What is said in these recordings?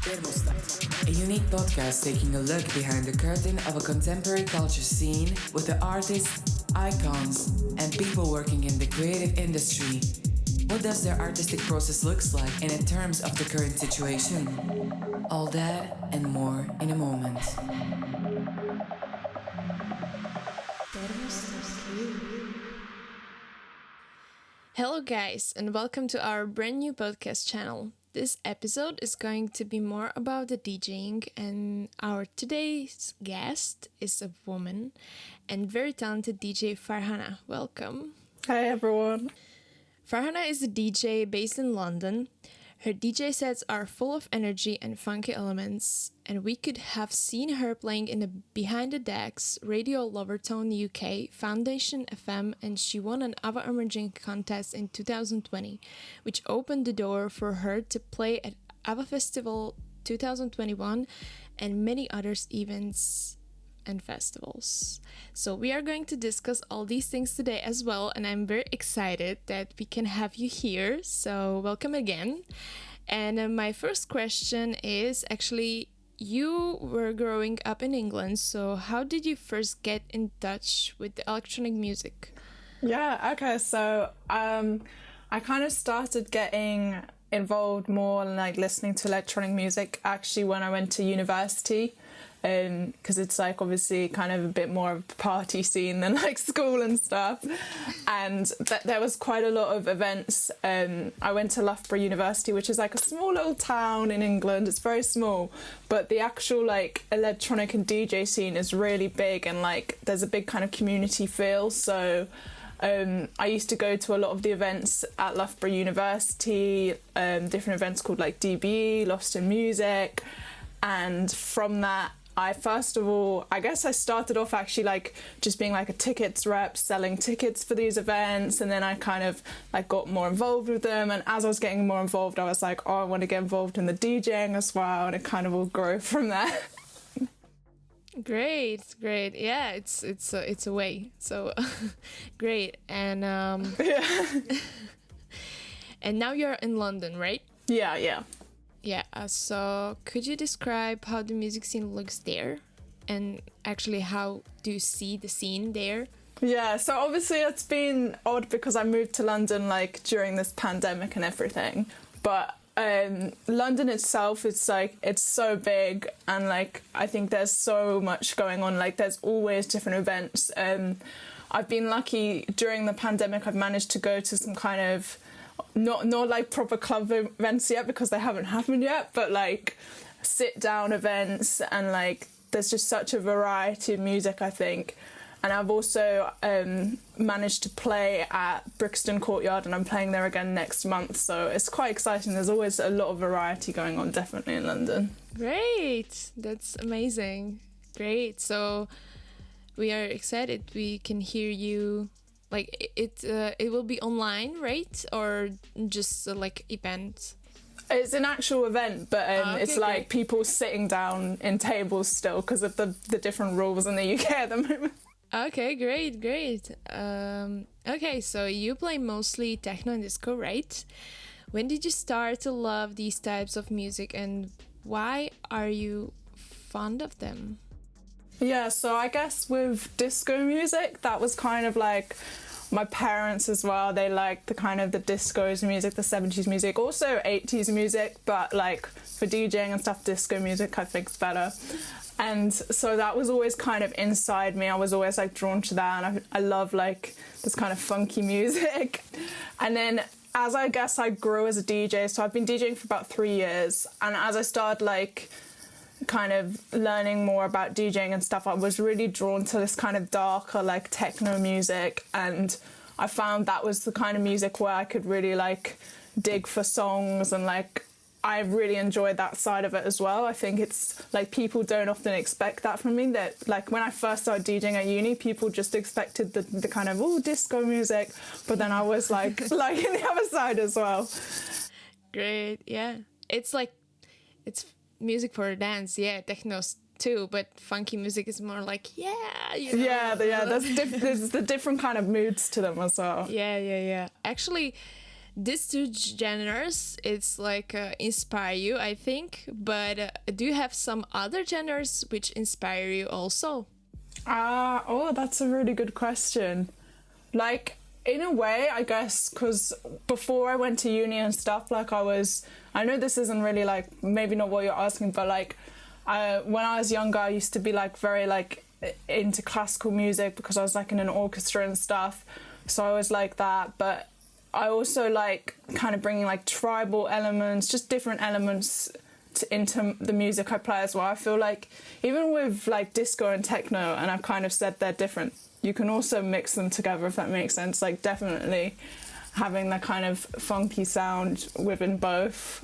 A unique podcast taking a look behind the curtain of a contemporary culture scene with the artists, icons, and people working in the creative industry. What does their artistic process looks like and in terms of the current situation? All that and more in a moment. Hello guys, and welcome to our brand new podcast channel. This episode is going to be more about the DJing, and our today's guest is a woman and very talented DJ FARHANNAH. Welcome. Hi everyone. FARHANNAH is a DJ based in London. Her DJ sets are full of energy and funky elements, and we could have seen her playing in the Behind the Decks, Radio Lovertone UK, Foundation FM, and she won an AVA Emerging contest in 2020, which opened the door for her to play at AVA Festival 2021 and many other events and festivals. So we are going to discuss all these things today as well, and I'm very excited that we can have you here. So welcome again. And my first question is actually, you were growing up in England, so how did you first get in touch with the electronic music? Yeah, okay, so I kind of started getting involved more in like listening to electronic music actually when I went to university, because it's like obviously kind of a bit more of a party scene than like school and stuff, and there was quite a lot of events. I went to Loughborough University, which is like a small little town in England. It's very small, but the actual like electronic and DJ scene is really big, and like there's a big kind of community feel. So I used to go to a lot of the events at Loughborough University, different events called like DBE, Lost in Music, and from that I started off actually like just being like a tickets rep, selling tickets for these events, and then I kind of like got more involved with them, and as I was getting more involved I was like, oh, I want to get involved in the DJing as well, and it kind of all grew from there. Great. Yeah, it's a way. So great. And Yeah. and now you're in London, right? Yeah. Yeah, so could you describe how the music scene looks there, and actually how do you see the scene there? Yeah, so obviously it's been odd because I moved to London like during this pandemic and everything, but London itself, it's like, it's so big, and like I think there's so much going on, like there's always different events. I've been lucky during the pandemic, I've managed to go to some kind of not like proper club events yet because they haven't happened yet, but like sit down events, and like there's just such a variety of music, I think. And I've also managed to play at Brixton Courtyard, and I'm playing there again next month, so it's quite exciting. There's always a lot of variety going on, definitely, in London. Great, that's amazing. Great, so we are excited we can hear you. Like it will be online, right? Or just like event? It's an actual event, but Okay, it's like people sitting down in tables still because of the different rules in the UK at the moment. Okay, great. Okay, so you play mostly techno and disco, right? When did you start to love these types of music, and why are you fond of them? Yeah, so I guess with disco music, that was kind of like my parents as well. They liked the kind of the discos music, the 70s music, also 80s music, but like for DJing and stuff, disco music I think is better. And so that was always kind of inside me. I was always like drawn to that, and I love like this kind of funky music. And then as I guess I grew as a DJ, so I've been DJing for about 3 years, and as I started like kind of learning more about DJing and stuff, I was really drawn to this kind of darker like techno music, and I found that was the kind of music where I could really like dig for songs, and like I really enjoyed that side of it as well. I think it's like people don't often expect that from me, that like when I first started DJing at uni, people just expected the kind of disco music, but then I was like in the other side as well. Great, yeah. It's like, it's music for a dance, yeah, techno's too, but funky music is more like, you know. There's the different kind of moods to them as well. Yeah. Actually, these two genres, it's like inspire you, I think. But do you have some other genres which inspire you also? Oh, that's a really good question. Like, in a way, I guess, because before I went to uni and stuff, like I know this isn't really like, maybe not what you're asking, but like, when I was younger, I used to be like very like into classical music because I was like in an orchestra and stuff. So I was like that, but I also like kind of bringing like tribal elements, just different elements into the music I play as well. I feel like even with like disco and techno, and I've kind of said they're different, you can also mix them together, if that makes sense. Like definitely having that kind of funky sound within both.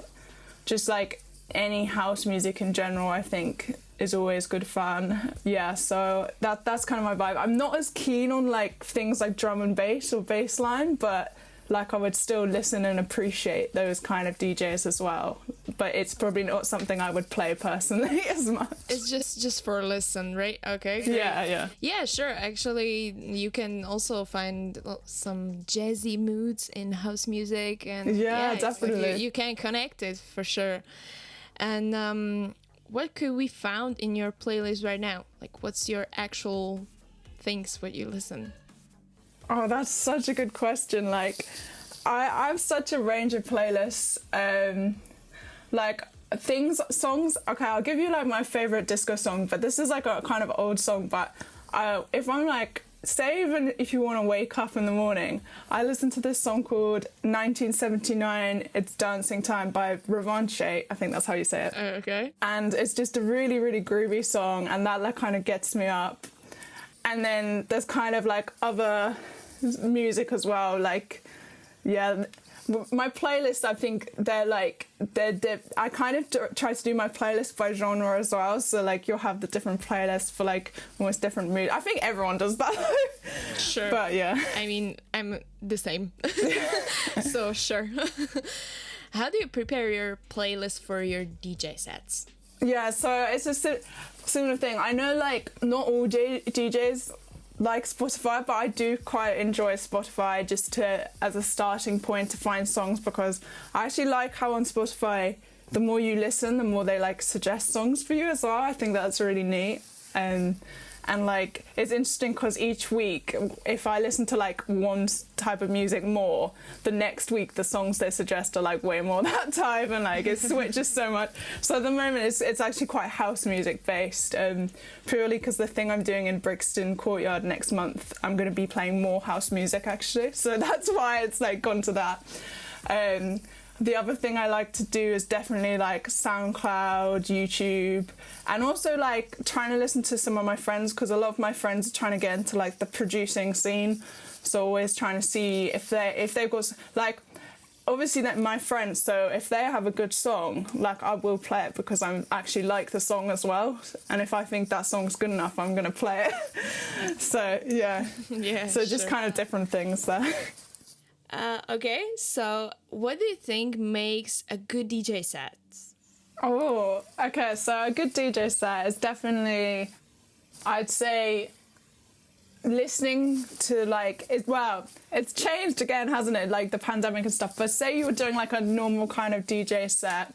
Just like any house music in general, I think is always good fun. Yeah, so that's kind of my vibe. I'm not as keen on like things like drum and bass or bass line, but like I would still listen and appreciate those kind of DJs as well. But it's probably not something I would play personally as much. It's just for a listen, right? Okay, great. Yeah, sure. Actually, you can also find some jazzy moods in house music, and yeah definitely. Like you can connect it for sure. And what could we found in your playlist right now? Like, what's your actual things what you listen? Oh, that's such a good question. Like, I have such a range of playlists. Like, songs. Okay, I'll give you like my favorite disco song, but this is like a kind of old song. But if I'm like, say even if you want to wake up in the morning, I listen to this song called 1979, It's Dancing Time by Revanche. I think that's how you say it. Okay. And it's just a really, really groovy song, and that like kind of gets me up. And then there's kind of like other music as well. Like, yeah, my playlist, I think I kind of try to do my playlist by genre as well. So like you'll have the different playlists for like almost different moods. I think everyone does that. Sure. But yeah. I mean, I'm the same. So sure. How do you prepare your playlist for your DJ sets? Yeah, so it's a similar thing. I know like not all DJs like Spotify, but I do quite enjoy Spotify just as a starting point to find songs, because I actually like how on Spotify the more you listen, the more they like suggest songs for you as well. I think that's really neat. And like it's interesting because each week if I listen to like one type of music more, the next week the songs they suggest are like way more that type, and like it switches so much. So at the moment it's actually quite house music based, purely because the thing I'm doing in Brixton Courtyard next month, I'm going to be playing more house music actually, so that's why it's like gone to that. The other thing I like to do is definitely like SoundCloud, YouTube, and also like trying to listen to some of my friends, because a lot of my friends are trying to get into like the producing scene. So always trying to see if they've got like, obviously that my friends, so if they have a good song, like I will play it because I'm actually like the song as well. And if I think that song's good enough, I'm going to play it. So yeah. Yeah. So just kind of different things there. Okay, so what do you think makes a good DJ set? Oh, okay, so a good DJ set is definitely, I'd say, listening to like, it's changed again, hasn't it? Like the pandemic and stuff, but say you were doing like a normal kind of DJ set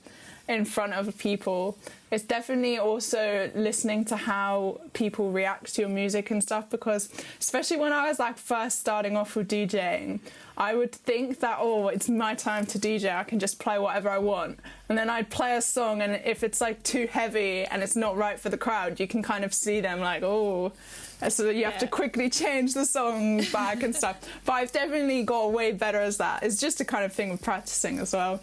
in front of people, it's definitely also listening to how people react to your music and stuff, because especially when I was like first starting off with DJing, I would think that, oh, it's my time to DJ, I can just play whatever I want. And then I'd play a song, and if it's like too heavy and it's not right for the crowd, you can kind of see them like, oh, so you have to quickly change the song back and stuff. But I've definitely got way better as that. It's just a kind of thing of practicing as well.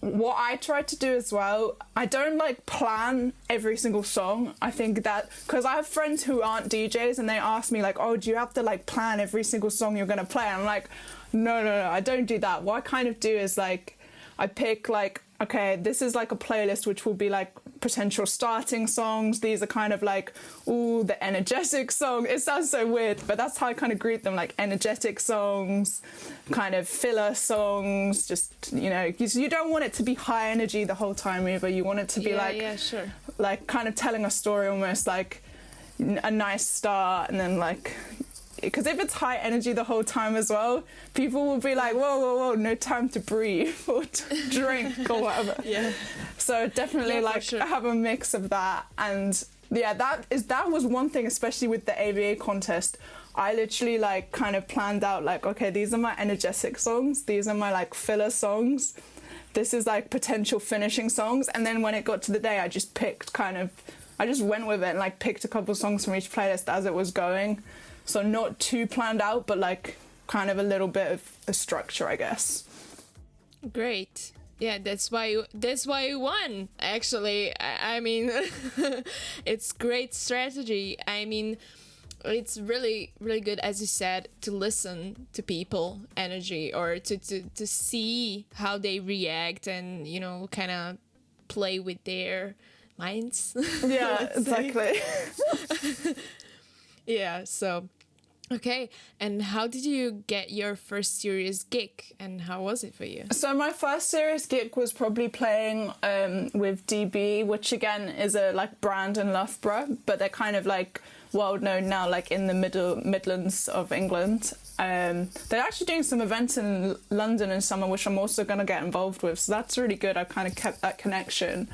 What I try to do as well, I don't like plan every single song. I think that, because I have friends who aren't DJs and they ask me like, oh, do you have to like plan every single song you're going to play? And I'm like, no, I don't do that. What I kind of do is like, I pick like, okay, this is like a playlist which will be like potential starting songs. These are kind of like, ooh, the energetic song. It sounds so weird, but that's how I kind of group them, like energetic songs, kind of filler songs, just, you know, because you don't want it to be high energy the whole time either. You want it to be like kind of telling a story, almost like a nice start and then like because if it's high energy the whole time as well, people will be like, whoa, whoa, whoa, no time to breathe or to drink or whatever. Yeah. So definitely have a mix of that. And yeah, that was one thing, especially with the AVA contest. I literally like kind of planned out like, okay, these are my energetic songs. These are my like filler songs. This is like potential finishing songs. And then when it got to the day, I just went with it and like picked a couple songs from each playlist as it was going. So not too planned out, but like kind of a little bit of a structure, I guess. Great. Yeah, that's why you won. Actually, I mean, it's great strategy. I mean, it's really, really good, as you said, to listen to people energy or to see how they react and, you know, kind of play with their minds. Yeah, exactly. Yeah, so okay, and how did you get your first serious gig and how was it for you? So my first serious gig was probably playing with DB, which again is a like brand in Loughborough, but they're kind of like world known now, like in the Midlands of England. They're actually doing some events in London in summer, which I'm also going to get involved with, so that's really good. I've kind of kept that connection.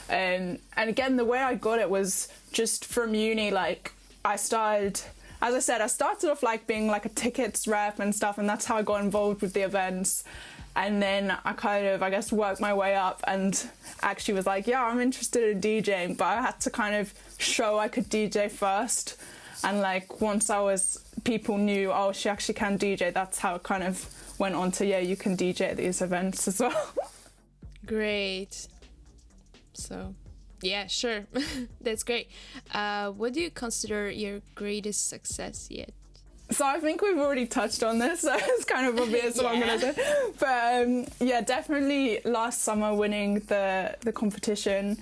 And again, the way I got it was just from uni. Like I started off like being like a tickets rep and stuff, and that's how I got involved with the events. And then I kind of, I guess, worked my way up and actually was like, yeah, I'm interested in DJing, but I had to kind of show I could DJ first. And like once people knew, oh, she actually can DJ, that's how it kind of went on to, yeah, you can DJ at these events as well. Great. So, yeah, sure. That's great. What do you consider your greatest success yet? So I think we've already touched on this, so it's kind of obvious what I'm going to say. But yeah, definitely last summer winning the competition.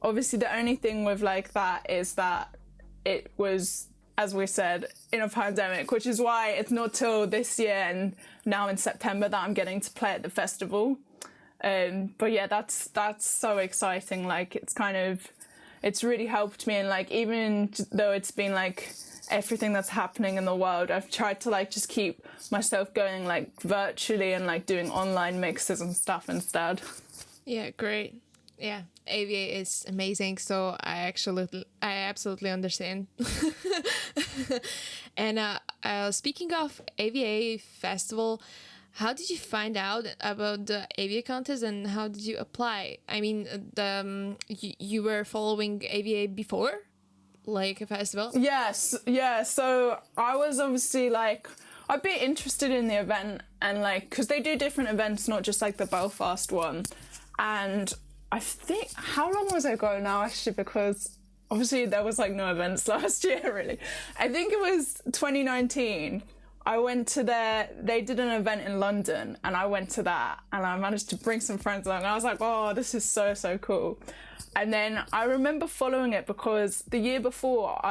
Obviously, the only thing with like that is that it was, as we said, in a pandemic, which is why it's not till this year and now in September that I'm getting to play at the festival. But yeah, that's so exciting. Like it's really helped me, and like even though it's been like everything that's happening in the world, I've tried to like just keep myself going like virtually and like doing online mixes and stuff instead. Yeah, great. Yeah, AVA is amazing, so I absolutely understand. And speaking of AVA Festival, how did you find out about the AVA contest and how did you apply? I mean, you were following AVA before, like a festival? Yes, yeah. So I was obviously like, I'd be interested in the event and like, because they do different events, not just like the Belfast one. And I think, how long was it ago now actually? Because obviously there was like no events last year really. I think it was 2019. I went to they did an event in London and I went to that and I managed to bring some friends along and I was like, oh, this is so, so cool. And then I remember following it because the year before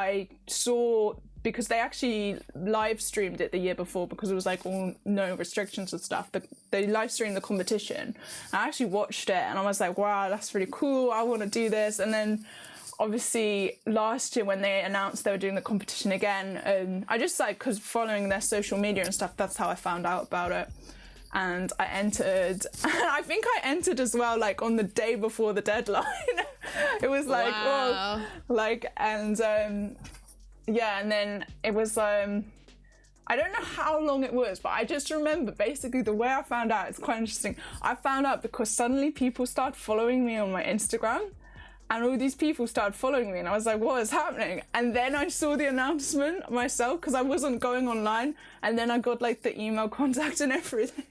because they actually live streamed it the year before because it was like all no restrictions and stuff. They live streamed the competition. I actually watched it and I was like, wow, that's really cool. I want to do this. And then obviously last year when they announced they were doing the competition again, I just like, because following their social media and stuff, that's how I found out about it. And I entered, and I think I entered as well, like on the day before the deadline. It was like, wow. Oh, like, and yeah, and then it was, I don't know how long it was, but I just remember basically the way I found out, it's quite interesting. I found out because suddenly people started following me on my Instagram. And all these people started following me and I was like, what is happening? And then I saw the announcement myself because I wasn't going online. And then I got like the email contact and everything.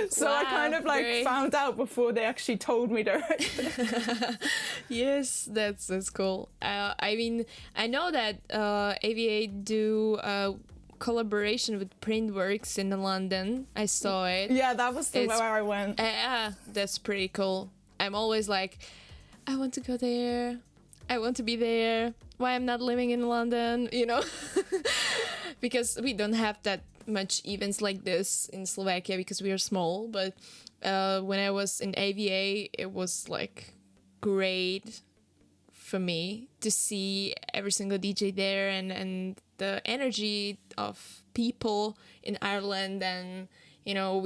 So wow, I kind of like found out before they actually told me directly. Yes, that's cool. I mean, I know that AVA do collaboration with Printworks in London. I saw it. Yeah, that was where I went. That's pretty cool. I'm always like, I want to go there. I want to be there. Why I'm not living in London, you know? Because we don't have that much events like this in Slovakia because we are small. But when I was in AVA, it was like great for me to see every single DJ there and the energy of people in Ireland. And you know,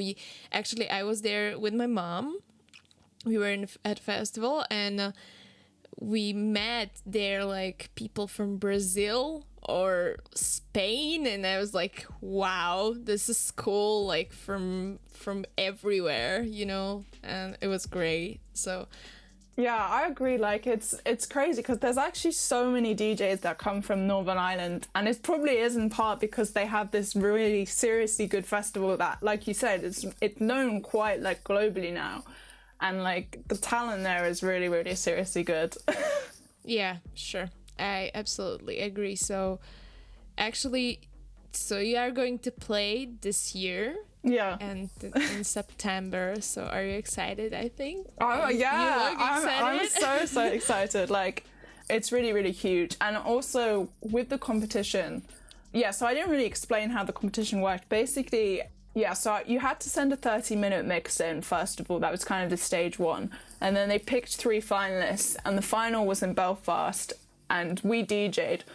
I was there with my mom. We were at festival, and we met there like people from Brazil or Spain, and I was like, wow, this is cool, like from everywhere, you know, and it was great. So yeah, I agree. Like it's crazy because there's actually so many DJs that come from Northern Ireland, and it probably is in part because they have this really seriously good festival that, like you said, it's known quite like globally now, and like the talent there is really, really seriously good. yeah, sure, I absolutely agree. So actually, so you are going to play this year. Yeah. And in September. So are you excited, I think? Oh, yeah. You look excited. I'm so excited. Like, it's really, really huge. And also with the competition, yeah, so I didn't really explain how the competition worked. Basically, yeah, so you had to send a 30-minute mix in, first of all. That was kind of the stage one. And then they picked 3 finalists, and the final was in Belfast, and we DJ'd.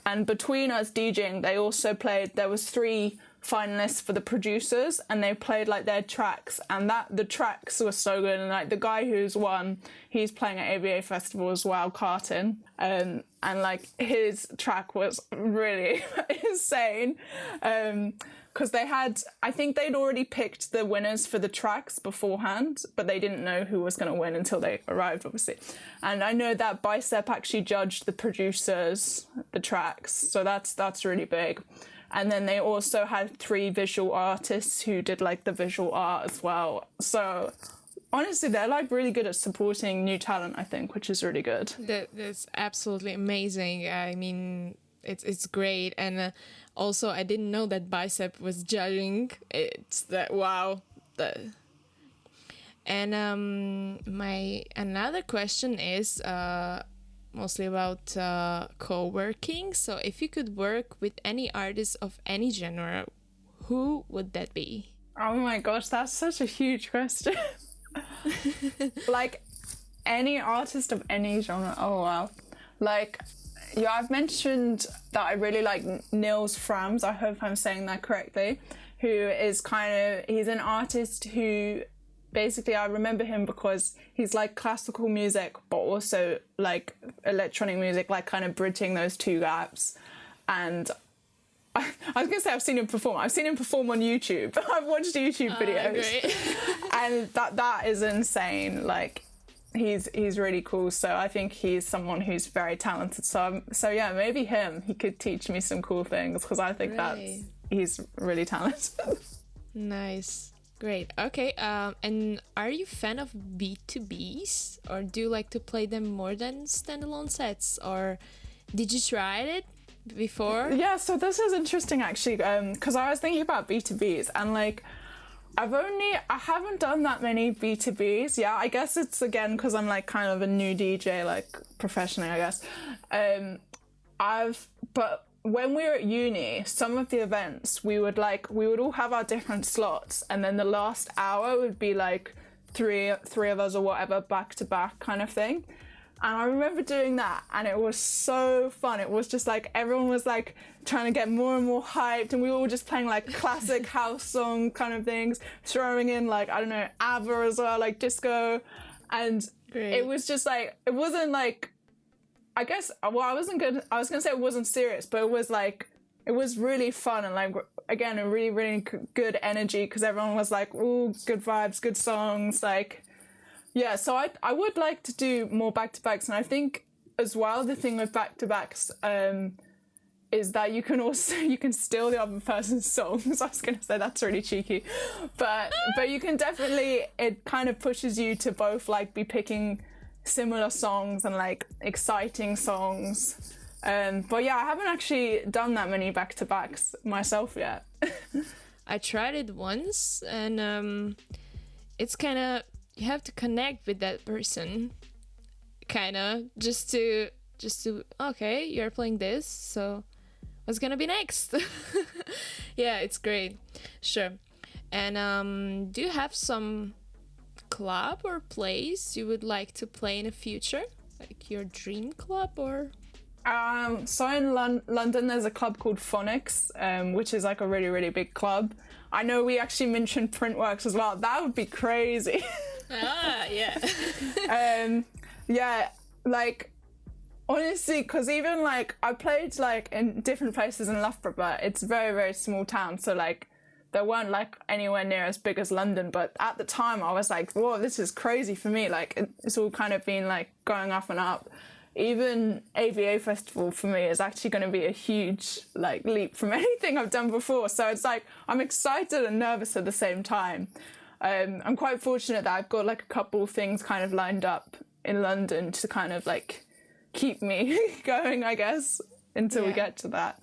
And between us DJing, they also played, there was 3 finalists for the producers, and they played like their tracks, and the tracks were so good. And like the guy who's won, he's playing at AVA Festival as well, Carton, and like his track was really insane, because I think they'd already picked the winners for the tracks beforehand, but they didn't know who was going to win until they arrived, obviously. And I know that Bicep actually judged the producers, the tracks, so that's really big. And then they also had 3 visual artists who did like the visual art as well. So honestly, they're like really good at supporting new talent, I think, which is really good. That's absolutely amazing. I mean, it's great. And also, I didn't know that Bicep was judging. It's that, wow. And my another question is mostly about co-working. So if you could work with any artist of any genre, who would that be? Oh my gosh, that's such a huge question. Like, any artist of any genre. Oh wow. Like, yeah, I've mentioned that I really like Nils Frams, I hope I'm saying that correctly, who is he's an artist who basically, I remember him because he's like classical music, but also like electronic music, like kind of bridging those 2 gaps. And I was gonna say I've seen him perform on YouTube. I've watched YouTube videos. And that is insane. Like, he's really cool. So I think he's someone who's very talented. So yeah, maybe him. He could teach me some cool things, because I think he's really talented. Nice. Great. Okay. And are you a fan of B2Bs, or do you like to play them more than standalone sets, or did you try it before? Yeah, so this is interesting actually, because I was thinking about B2Bs, and like I haven't done that many B2Bs. Yeah, I guess it's again because I'm like kind of a new DJ, like professionally, I guess. But when we were at uni, some of the events we would all have our different slots, and then the last hour would be like three of us or whatever, back to back kind of thing. And I remember doing that, and it was so fun. It was just like everyone was like trying to get more and more hyped, and we were all just playing like classic house song kind of things, throwing in like, I don't know, AVA as well, like disco. And Great. It was just like, it wasn't like, I guess, well, I was gonna say it wasn't serious, but it was like, it was really fun, and like, again, a really, really good energy, because everyone was like, ooh, good vibes, good songs, like, yeah. So I would like to do more back-to-backs, and I think as well, the thing with back-to-backs is that you can steal the other person's songs. I was gonna say that's really cheeky, but you can definitely, it kind of pushes you to both like be picking similar songs and like exciting songs. But yeah, I haven't actually done that many back-to-backs myself yet. I tried it once, and it's kind of, you have to connect with that person, kind of, just to okay, you're playing this, so what's gonna be next? Yeah, it's great. Sure. And do you have some club or place you would like to play in the future, like your dream club? Or So in London, there's a club called Phonics, which is like a really, really big club. I know we actually mentioned Printworks as well. That would be crazy. Yeah. Yeah, like, honestly, because even like I played like in different places in Loughborough, but it's a very, very small town. So like they weren't like anywhere near as big as London. But at the time I was like, whoa, this is crazy for me. Like it's all kind of been like going up and up. Even AVA Festival for me is actually going to be a huge like leap from anything I've done before. So it's like I'm excited and nervous at the same time. I'm quite fortunate that I've got like a couple things kind of lined up in London to kind of like keep me going, I guess, until we get to that.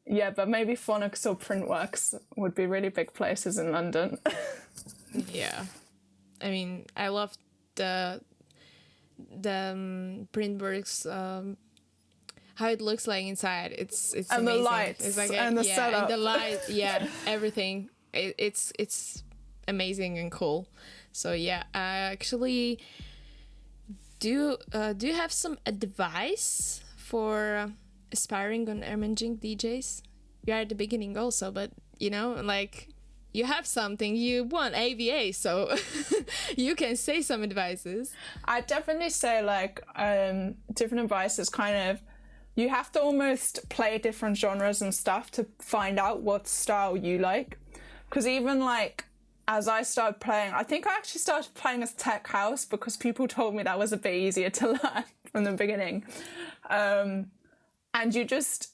Yeah, but maybe Phonics or Printworks would be really big places in London. Yeah. I mean, I love the Printworks, how it looks like inside. It's and amazing. The lights it's like and the setup. And the light, yeah, everything. It's amazing and cool. So yeah, I actually do you have some advice for aspiring and emerging DJs? You are at the beginning also, but you know, like you have something, you won AVA, so you can say some advices. I'd definitely say like different advice is kind of, you have to almost play different genres and stuff to find out what style you like. Because even like as I started playing, I think I actually started playing as tech house because people told me that was a bit easier to learn from the beginning. And you just,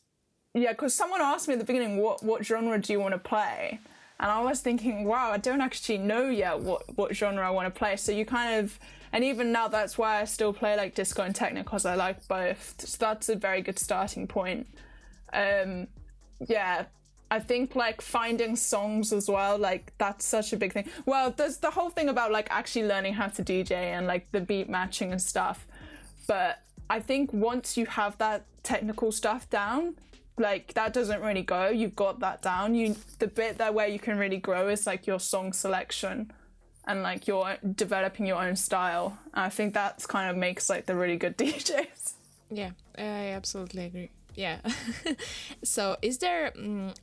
yeah, because someone asked me at the beginning, what genre do you want to play? And I was thinking, wow, I don't actually know yet what genre I want to play. So you kind of, and even now that's why I still play like disco and techno, because I like both. So that's a very good starting point. Yeah, I think like finding songs as well, like that's such a big thing. Well, there's the whole thing about like actually learning how to DJ and like the beat matching and stuff. But I think once you have that technical stuff down, like that doesn't really go. You've got that down. The bit there where you can really grow is like your song selection and like you're developing your own style. And I think that's kind of makes like the really good DJs. Yeah, I absolutely agree. Yeah. So is there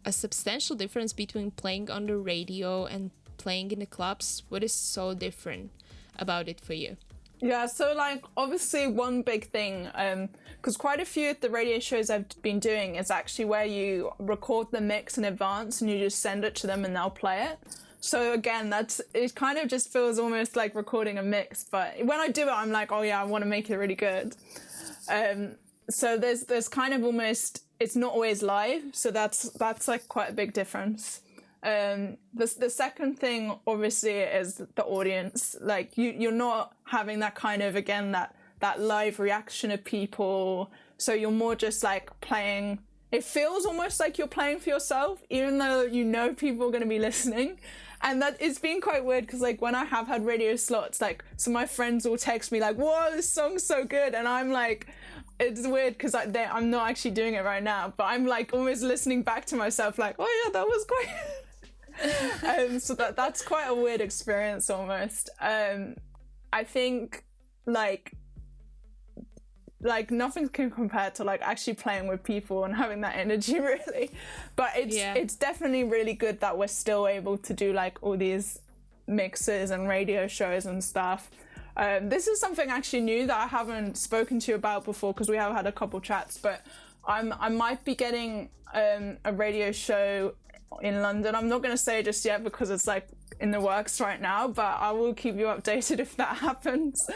a substantial difference between playing on the radio and playing in the clubs? What is so different about it for you? Yeah, so like obviously one big thing, because quite a few of the radio shows I've been doing is actually where you record the mix in advance and you just send it to them and they'll play it. So again, it kind of just feels almost like recording a mix, but when I do it, I'm like, oh yeah, I want to make it really good. So there's kind of almost, it's not always live, so that's like quite a big difference. The second thing obviously is the audience. Like you're not having that kind of, again, that live reaction of people, so you're more just like playing. It feels almost like you're playing for yourself, even though you know people are going to be listening. And that it's been quite weird because like when I have had radio slots, like some of my friends will text me like, whoa, this song's so good, and I'm like, it's weird because I'm not actually doing it right now, but I'm like almost listening back to myself like, oh yeah, that was quite so that's quite a weird experience almost. I think like nothing can compare to like actually playing with people and having that energy really, but it's definitely really good that we're still able to do like all these mixes and radio shows and stuff. This is something actually new that I haven't spoken to you about before because we have had a couple chats, but I might be getting a radio show in London. I'm not going to say just yet because it's like in the works right now, but I will keep you updated if that happens.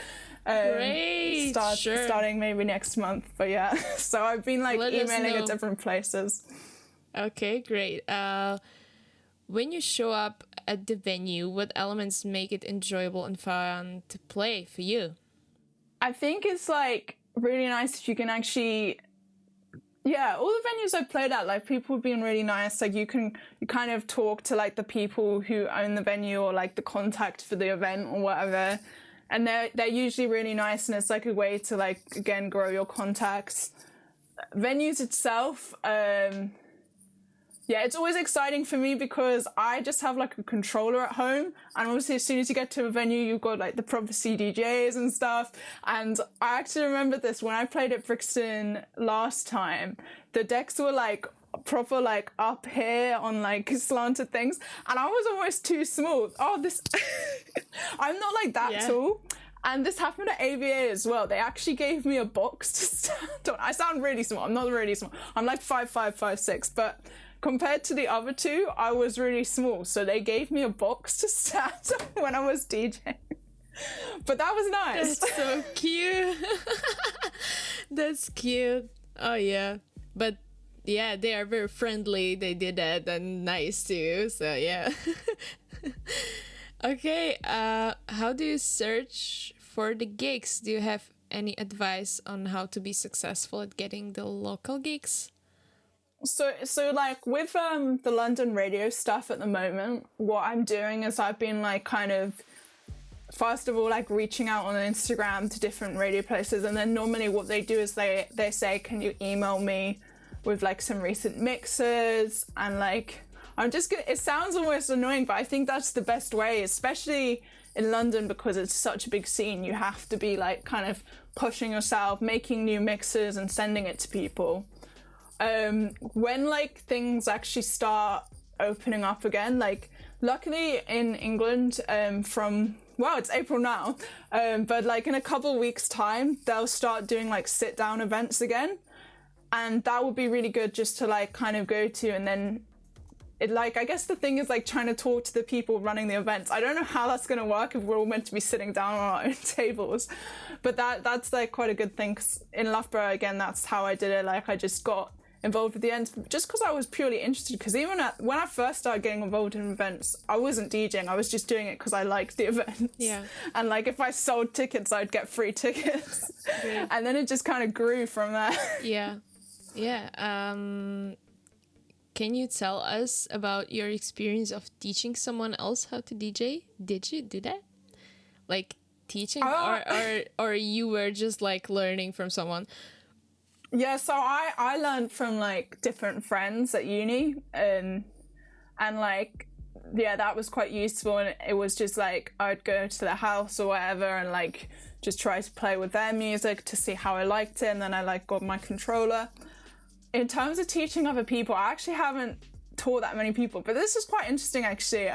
Great, starting maybe next month, but yeah. So I've been like emailing at different places. Okay, great. When you show up at the venue, what elements make it enjoyable and fun to play for you? I think it's like really nice if you can actually, yeah, all the venues I've played at, like people have been really nice. Like you kind of talk to like the people who own the venue or like the contact for the event or whatever. And they're usually really nice, and it's like a way to like, again, grow your contacts. Venues itself, Yeah, it's always exciting for me because I just have like a controller at home, and obviously as soon as you get to a venue, you've got like the proper CDJs and stuff. And I actually remember this when I played at Brixton last time, the decks were like proper like up here on like slanted things, and I was almost too small. Oh, this I'm not like that tall. And this happened at AVA as well. They actually gave me a box to stand on. I sound really small. I'm not really small. I'm like 5'5", 5'6", but compared to the other two, I was really small. So they gave me a box to stand on when I was DJing. But that was nice. That's so cute. That's cute. Oh, yeah. But yeah, they are very friendly. They did that and nice too. So yeah. Okay. How do you search for the gigs? Do you have any advice on how to be successful at getting the local gigs? So like with the London radio stuff at the moment, what I'm doing is I've been like kind of first of all like reaching out on Instagram to different radio places, and then normally what they do is they say, can you email me with like some recent mixes, and like I'm just gonna, it sounds almost annoying, but I think that's the best way, especially in London because it's such a big scene. You have to be like kind of pushing yourself, making new mixes and sending it to people. When like things actually start opening up again, like luckily in England it's April now, but like in a couple weeks time they'll start doing like sit down events again, and that would be really good just to like kind of go to. And then it like, I guess the thing is like trying to talk to the people running the events. I don't know how that's going to work if we're all meant to be sitting down on our own tables, but that's like quite a good thing. 'Cause in Loughborough again, that's how I did it. Like I just got involved with the ends just because I was purely interested, because even when I first started getting involved in events, I wasn't DJing, I was just doing it because I liked the events. Yeah. And like if I sold tickets, I'd get free tickets. And then it just kind of grew from there. Yeah. Can you tell us about your experience of teaching someone else how to DJ? Did you do that? Like teaching, or you were just like learning from someone? Yeah, so I learned from like different friends at uni, and like yeah, that was quite useful. And it was just like I'd go to their house or whatever and like just try to play with their music to see how I liked it, and then I like got my controller. In terms of teaching other people, I actually haven't taught that many people, but this is quite interesting actually.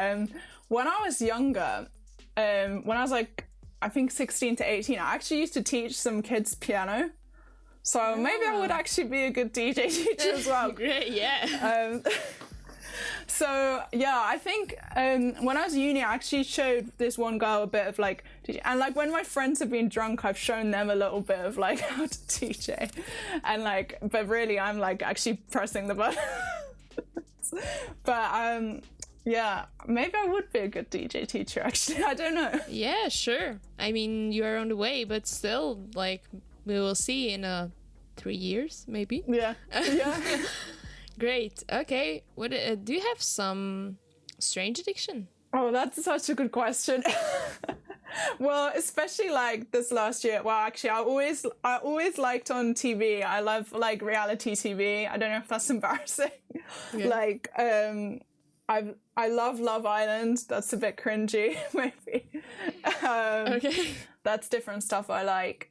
When I was younger, when I was like I think 16 to 18, I actually used to teach some kids piano. So maybe I would actually be a good DJ teacher as well. Great, yeah. So yeah, I think when I was at uni, I actually showed this one girl a bit of like, and like when my friends have been drunk, I've shown them a little bit of like how to DJ, and like, but really I'm like actually pressing the button. But yeah, maybe I would be a good DJ teacher actually. I don't know. Yeah, sure. I mean, you are on the way, but still, like, we will see in 3 years, maybe. Yeah. Yeah. Great. Okay. What do you have some strange addiction? Oh, that's such a good question. Well, especially like this last year. Well, actually, I always liked on TV. I love like reality TV. I don't know if that's embarrassing. Yeah. Like, I love Love Island. That's a bit cringy, maybe. Okay. That's different stuff I like.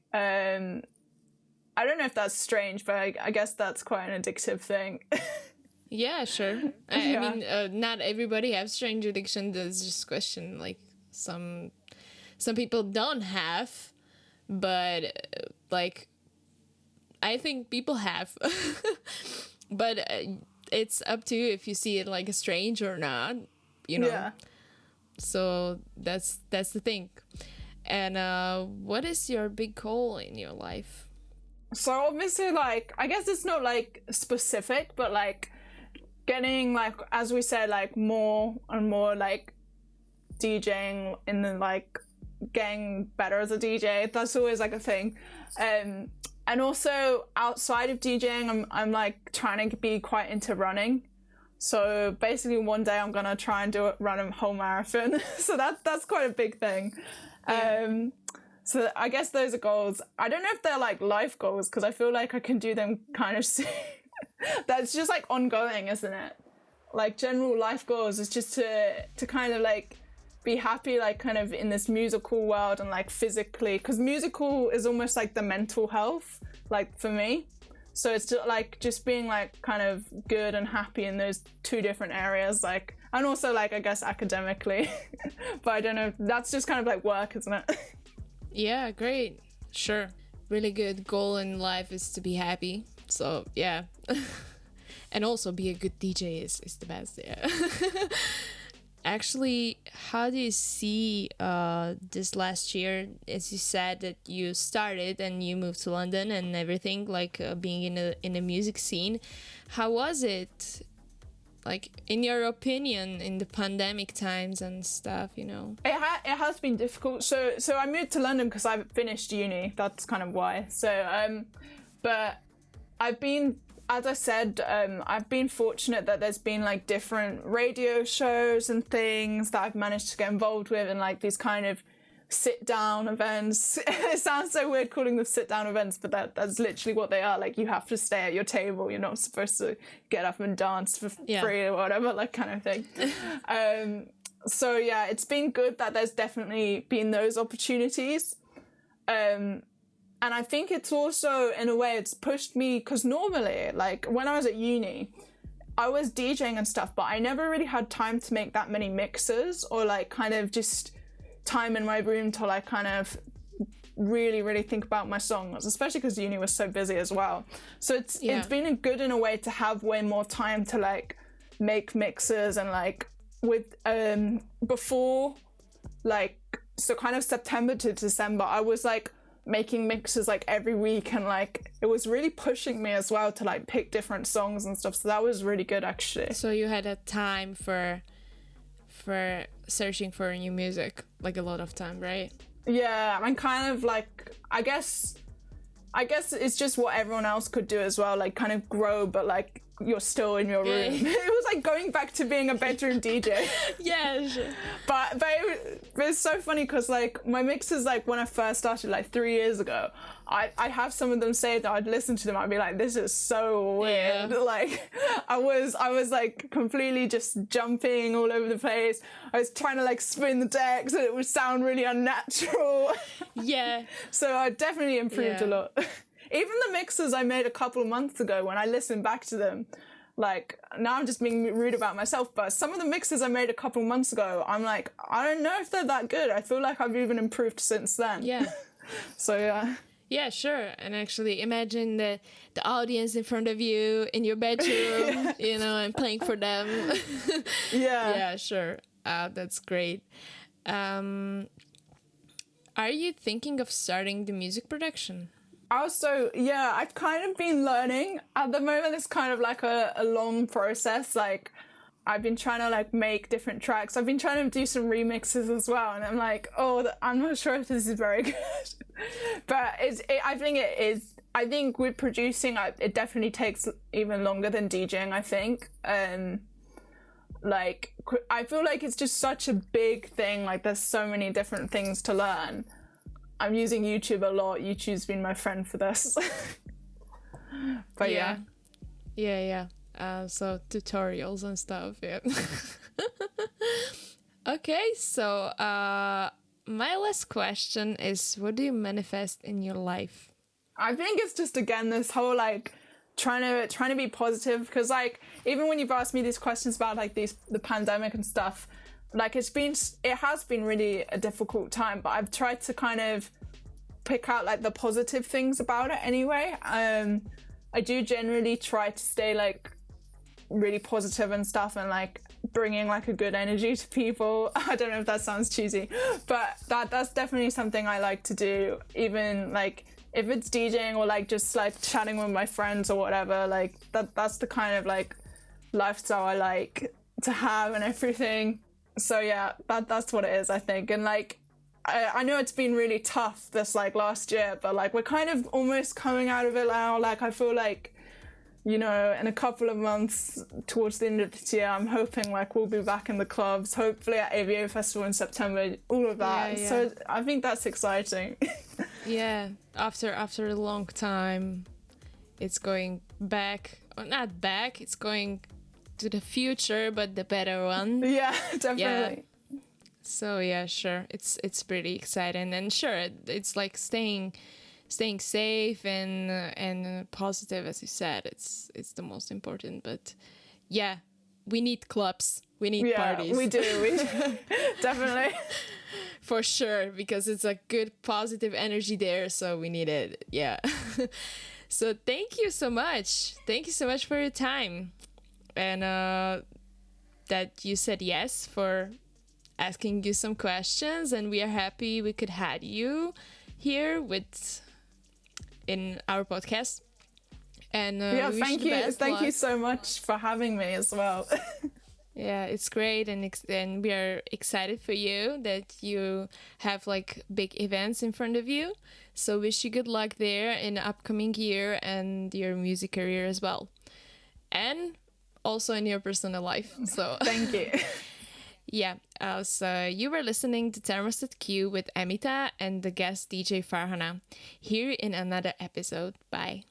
I don't know if that's strange, but I guess that's quite an addictive thing. Yeah, sure. I mean, not everybody has strange addiction. That's just a question. Like some people don't have, but like I think people have. But it's up to you if you see it like a strange or not. You know. Yeah. So that's the thing. And what is your big goal in your life? So obviously, like, I guess it's not like specific, but like getting like, as we said, like more and more like DJing and then like getting better as a DJ. That's always like a thing. And also outside of DJing, I'm like trying to be quite into running. So basically one day I'm gonna try and run a whole marathon. So that's quite a big thing. Yeah. So I guess those are goals. I don't know if they're like life goals because I feel like I can do them kind of soon. That's just like ongoing, isn't it? like general life goals is just to kind of like be happy, like kind of in this musical world and like physically, because musical is almost like the mental health, like for me. So it's just, like just being like kind of good and happy in those two different areas, like, and also like I guess academically, but I don't know. That's just kind of like work, isn't it? Yeah, great. Sure. Really good goal in life is to be happy. So yeah. And also be a good DJ is the best. Yeah. Actually, how do you see this last year? As you said that you started and you moved to London and everything, like being in a music scene. How was it? Like, in your opinion, in the pandemic times and stuff, you know? It has been difficult. So I moved to London because I finished uni. That's kind of why. So, but I've been, as I said, I've been fortunate that there's been like different radio shows and things that I've managed to get involved with, and like these kind of sit-down events. It sounds so weird calling them sit-down events, but that's literally what they are. Like, you have to stay at your table. You're not supposed to get up and dance for free or whatever, like kind of thing. So yeah, it's been good that there's definitely been those opportunities. And I think it's also, in a way, it's pushed me, because normally, like when I was at uni, I was DJing and stuff, but I never really had time to make that many mixes, or like kind of just time in my room to like kind of really think about my songs, especially because uni was so busy as well. So it's been good in a way to have way more time to like make mixes, and like with before, like, so kind of September to December, I was like making mixes like every week, and like it was really pushing me as well to like pick different songs and stuff, so that was really good actually. So you had a time for searching for new music, like a lot of time, right? Yeah, I'm kind of like, I guess it's just what everyone else could do as well, like kind of grow, but like you're still in your room. It was like going back to being a bedroom DJ. Yeah, sure. But it's so funny because like my mixes, like when I first started like 3 years ago, I have some of them say that I'd listen to them, I'd be like, this is so weird. Yeah. Like I was like completely just jumping all over the place. I was trying to like spin the decks and it would sound really unnatural. Yeah. So I definitely improved a lot. Even the mixes I made a couple of months ago, when I listened back to them, like, now I'm just being rude about myself, but some of the mixes I made a couple of months ago, I'm like, I don't know if they're that good. I feel like I've even improved since then. Yeah. So, yeah. Yeah, sure. And actually imagine the audience in front of you in your bedroom, you know, and playing for them. Yeah. Yeah, sure. That's great. Are you thinking of starting the music production? Also, yeah, I've kind of been learning. At the moment, it's kind of like a long process. Like, I've been trying to like make different tracks. I've been trying to do some remixes as well. And I'm like, I'm not sure if this is very good. But I think it is. I think with producing, it definitely takes even longer than DJing, I think. Like, I feel like it's just such a big thing. Like, there's so many different things to learn. I'm using YouTube a lot. YouTube's been my friend for this. But yeah. So tutorials and stuff, yeah. Okay, so my last question is, what do you manifest in your life? I think it's just, again, this whole like trying to be positive, because like even when you've asked me these questions about like the pandemic and stuff, like it has been really a difficult time, but I've tried to kind of pick out like the positive things about it anyway. I do generally try to stay like really positive and stuff, and like bringing like a good energy to people. I don't know if that sounds cheesy, but that's definitely something I like to do, even like if it's DJing or like just like chatting with my friends or whatever. Like that's the kind of like lifestyle I like to have and everything. So yeah, that's what it is, I think. And like I know it's been really tough this like last year, but like we're kind of almost coming out of it now. Like I feel like, you know, in a couple of months towards the end of this year, I'm hoping like we'll be back in the clubs, hopefully at AVA Festival in September, all of that. Yeah. So I think that's exciting. Yeah, after a long time, it's going back, or not back, it's going to the future, but the better one. Yeah, definitely. Yeah. So yeah, sure. It's pretty exciting, and sure, it's like staying safe and positive, as you said. It's the most important. But yeah, we need clubs. We need parties. We do. Definitely. For sure, because it's a good positive energy there, so we need it. Yeah. So thank you so much. Thank you so much for your time. And that you said yes for asking you some questions, and we are happy we could have you here in our podcast. And thank you. Thank you so much for having me as well. Yeah, it's great, and we are excited for you that you have like big events in front of you. So wish you good luck there in the upcoming year and your music career as well, and also in your personal life. So thank you. Yeah, so you were listening to Thermostat Q with Amita and the guest DJ FARHANNAH here in another episode. Bye.